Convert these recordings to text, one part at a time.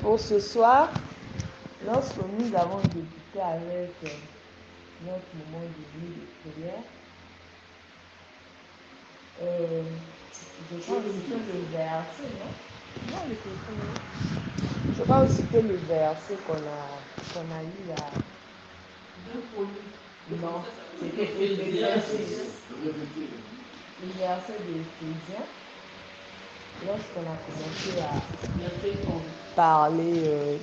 Pour ce soir, lorsque nous avons débuté avec notre moment de nuit de prière, je crois aussi que le verset, non? Non, je crois aussi que le verset qu'on a lu là. Non, c'était Éphésiens 6. Le verset d'Éphésiens. Lorsqu'on a commencé à parler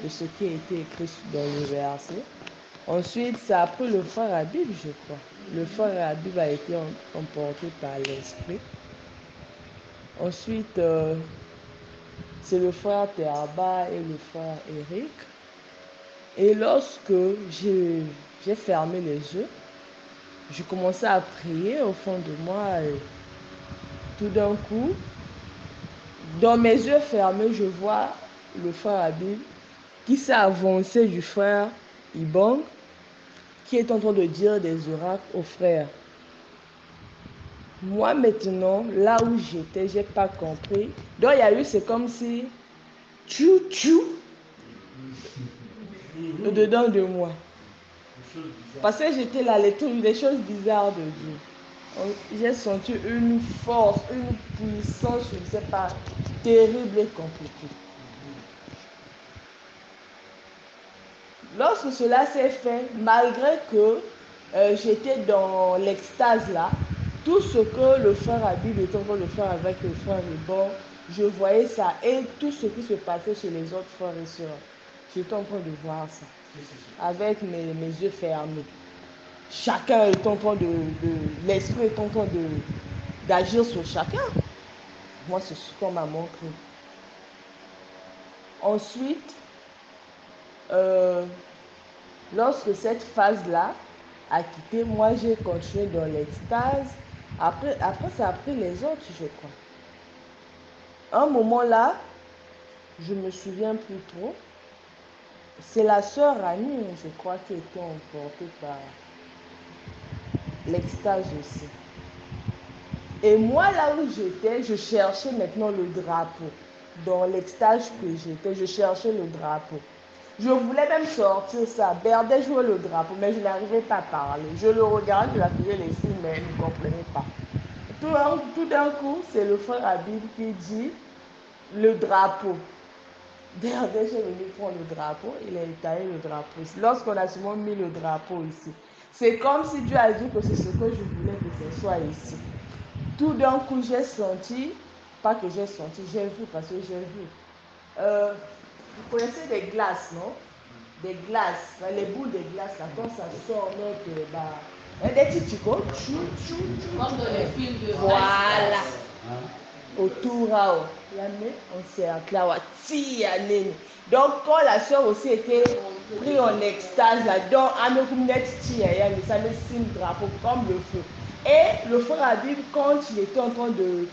de ce qui a été écrit dans le verset, ensuite, ça a pris le frère Habib, je crois. Le frère Habib a été emporté par l'esprit. Ensuite, c'est le frère Théaba et le frère Eric. Et lorsque j'ai fermé les yeux, je commençais à prier au fond de moi. Et tout d'un coup, dans mes yeux fermés, je vois le frère Habib qui s'est avancé du frère Ibong, qui est en train de dire des oracles aux frères. Moi maintenant, là où j'étais, j'ai pas compris. Donc il y a eu, c'est comme si tchou dedans de moi. Parce que j'étais là, les choses bizarres de Dieu. J'ai senti une force, une puissance, je ne sais pas, terrible et compliquée. Lorsque cela s'est fait, malgré que j'étais dans l'extase là, tout ce que le frère Habib était en train de faire avec le frère Ribon, je voyais ça. Et tout ce qui se passait chez les autres frères et sœurs, j'étais en train de voir ça. Avec mes yeux fermés. Chacun est en train l'esprit est en train d'agir sur chacun. Moi, c'est ce qu'on m'a montré. Ensuite, lorsque cette phase-là a quitté, moi, j'ai continué dans l'extase. Après, ça a pris les autres, je crois. Un moment là, je me souviens plus trop. C'est la sœur Annie, je crois, qui était emportée par l'extase aussi. Et moi, là où j'étais, je cherchais maintenant le drapeau. Dans l'extase que j'étais, je cherchais le drapeau. Je voulais même sortir ça. Berdé jouait le drapeau, mais je n'arrivais pas à parler. Je le regardais, je la faisais les signes, mais je ne comprenais pas. Tout d'un coup, c'est le frère Habib qui dit le drapeau. Berdé est venu prendre le drapeau, il a étalé le drapeau. Lorsqu'on a souvent mis le drapeau ici, c'est comme si Dieu a dit que c'est ce que je voulais que ce soit ici. Tout d'un coup, j'ai senti, pas que j'ai senti, j'ai vu, parce que j'ai vu. Vous connaissez des glaces, non? Des glaces, les boules de glace, là, quand ça sort, des petits chicots, comme dans les films de voilà. Autour, on s'est appelé, donc, quand la soeur aussi était prise en extase, là, donc, ça me signe drapeau comme le feu. Et le frère Habib, quand il était en train de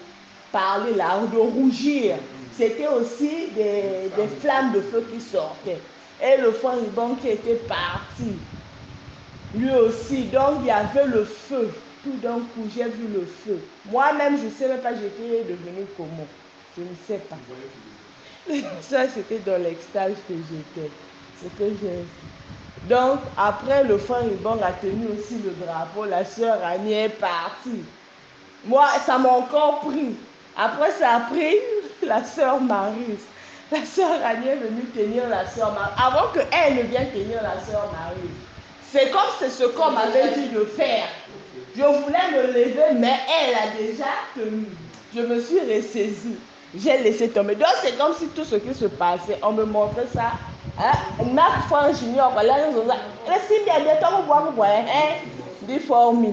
parler là, de rougir, c'était aussi des flammes de feu qui sortaient. Et le frère Ibon qui était parti, lui aussi, donc il y avait le feu. Tout d'un coup, j'ai vu le feu. Moi-même, je ne sais même pas, j'étais devenue comment. Je ne sais pas. Ça, c'était dans l'extase que j'étais. Ce que j'ai vu. Donc, après, le frère Ibon a tenu aussi le drapeau. La sœur Annie est partie. Moi, ça m'a encore pris. Après, ça a pris la sœur Marie. La sœur Annie est venue tenir la sœur Marie. Avant qu'elle ne vienne tenir la sœur Marie. C'est comme c'est ce qu'on m'avait dit de faire. Je voulais me lever, mais elle a déjà tenu. Je me suis ressaisie. J'ai laissé tomber. Donc, c'est comme si tout ce qui se passait, on me montrait ça. Marc Franc Junior, voilà, laissez bien bientôt, vous voyez, des formes.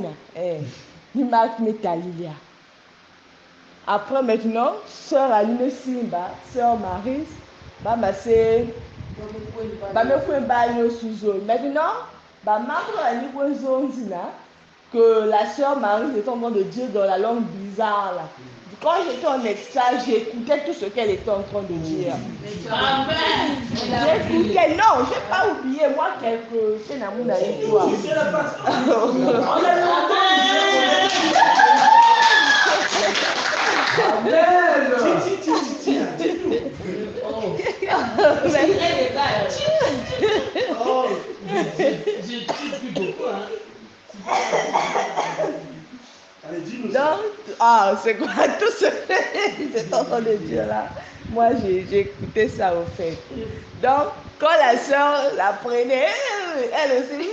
Ni Marc Métalilia. Après, maintenant, sœur Aline Simba, sœur Marie, c'est. Maintenant, que la sœur Marie était en train de dire dans la langue bizarre là. Quand j'étais en extase, j'écoutais tout ce qu'elle était en train de dire. J'écoutais, non, je n'ai pas oublié, moi, quelque chose dans mon histoire. Oh, Mais- oh, je tue plus beaucoup, hein. Allez, dis-nous ça. Donc, c'est quoi tout ce que j'étais en train de dire là? Moi, j'ai écouté ça au fait. Donc, quand la soeur la prenait, elle aussi,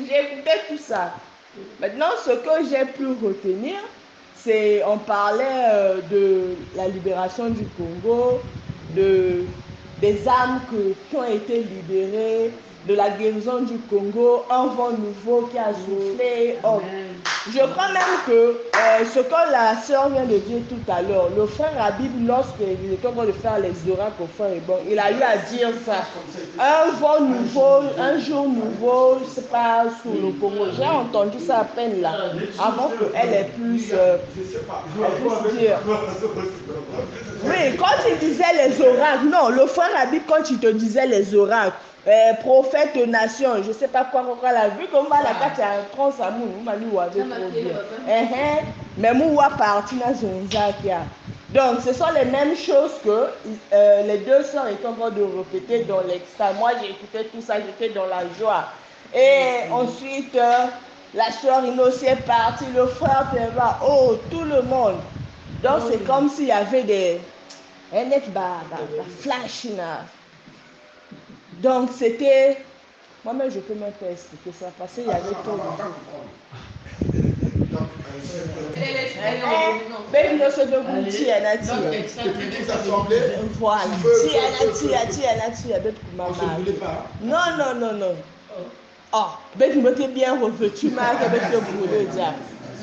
j'ai écouté tout ça. Maintenant, ce que j'ai pu retenir, c'est on parlait de la libération du Congo, des âmes qui ont été libérées, de la guérison du Congo, un vent nouveau qui a soufflé. Oh. Je crois même que ce que la sœur vient de dire tout à l'heure, le frère Habib, lorsqu'il était en train de faire les oracles au frère Ebon, il a eu à dire ça. Un vent nouveau, un jour nouveau, je ne sais pas, sous le Congo. J'ai entendu ça à peine là, avant qu'elle ait plus. Je sais pas. Dire. Oui, quand il disait les oracles, non, le frère Habib, quand il te disait les oracles, prophète nation, je ne sais pas quoi, la vu comme va la carte à trans amour, on m'a dit ou avec mais moi parti dans un zakia. Donc ce sont les mêmes choses que les deux sœurs étaient en train de répéter dans l'extase. Moi j'ai écouté tout ça, j'étais dans la joie. Et ensuite la sœur Innocie est partie, le frère Teva, oh tout le monde. Donc c'est comme s'il y avait un flash là. Donc c'était, moi-même je peux même pas expliquer ça parce qu'il y avait tout le monde. Ben non, c'est de goûter voilà. Non. Ah, ben tu m'étais bien revêtu, mais avec le brûlé déjà.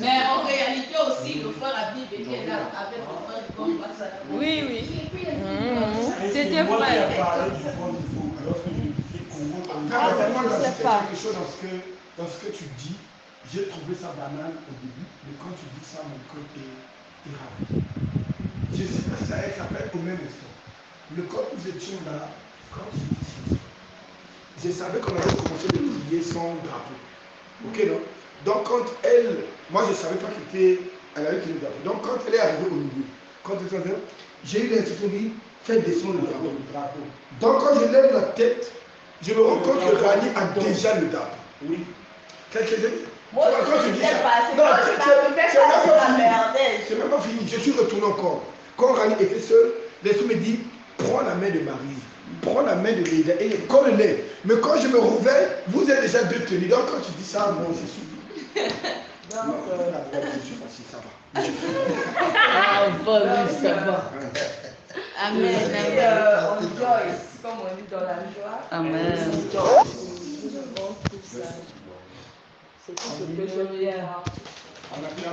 Mais en réalité aussi, le frère a dit qu'il était là avec le frère comme ça. Oui. C'était vrai. Je sais pas. Quelque chose dans ce que tu dis, j'ai trouvé ça banal au début, mais quand tu dis ça, mon cœur est ravi. Je sais pas si ça s'appelle au même instant. Le corps où nous étions là, quand tu dis ça, je savais qu'on avait commencé de prier sans drapeau. Ok, non? Donc quand moi je ne savais pas qu'elle avait quitté le drapeau. Donc quand elle est arrivée au milieu, quand elle est arrivée, j'ai eu l'instruction de faire descendre le drapeau. Donc quand je lève la tête, je me rends compte que Rani a déjà le drapeau. Oui. Qu'est-ce que j'ai? Moi, quand tu dis ça, c'est même pas fini. Je suis retourné encore. Quand Rani était seul, l'esprit me dit, prends la main de Marie, prends la main de Léda et colle-les. Mais quand je me rouvrais, vous êtes déjà deux tenus. Donc quand tu dis ça, moi je suis. Non, je suis facile, ça va. Ça va. Amen. On rejoice, comme on dit dans la joie. Amen. C'est tout ce que je veux dire. On a bien